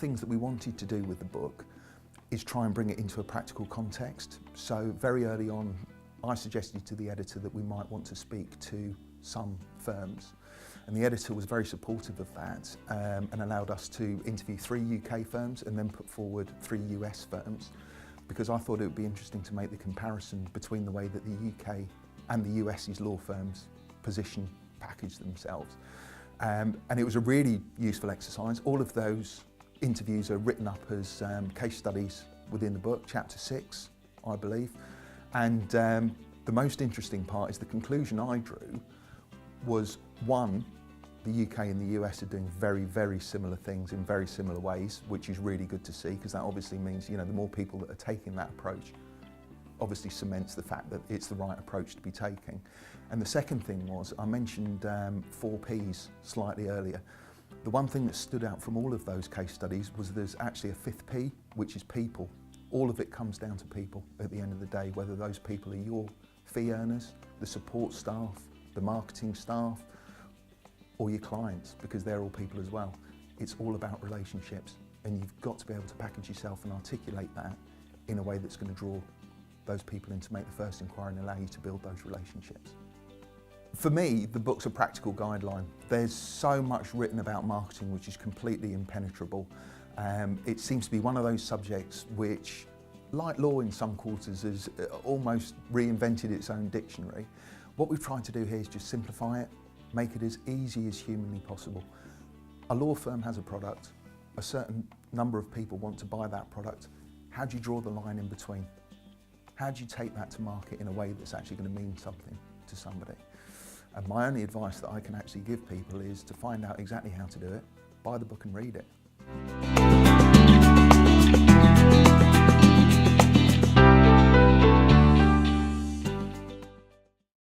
things that we wanted to do with the book is try and bring it into a practical context. So very early on, I suggested to the editor that we might want to speak to some firms. And the editor was very supportive of that and allowed us to interview 3 UK firms and then put forward 3 US firms, because I thought it would be interesting to make the comparison between the way that the UK and the US's law firms position, package themselves. And it was a really useful exercise. All of those interviews are written up as case studies within the book, chapter 6, I believe. And the most interesting part is the conclusion I drew was, one, the UK and the US are doing very, very similar things in very similar ways, which is really good to see, because that obviously means, you know, the more people that are taking that approach obviously cements the fact that it's the right approach to be taking. And the second thing was, I mentioned 4 Ps slightly earlier. The one thing that stood out from all of those case studies was there's actually a 5th P, which is people. All of it comes down to people at the end of the day, whether those people are your fee earners, the support staff, the marketing staff, or your clients, because they're all people as well. It's all about relationships, and you've got to be able to package yourself and articulate that in a way that's going to draw those people in to make the first inquiry and allow you to build those relationships. For me, the book's a practical guideline. There's so much written about marketing which is completely impenetrable. It seems to be one of those subjects which, like law in some quarters, has almost reinvented its own dictionary. What we've tried to do here is just simplify it, make it as easy as humanly possible. A law firm has a product, a certain number of people want to buy that product. How do you draw the line in between? How do you take that to market in a way that's actually going to mean something to somebody? And my only advice that I can actually give people is to find out exactly how to do it, buy the book and read it.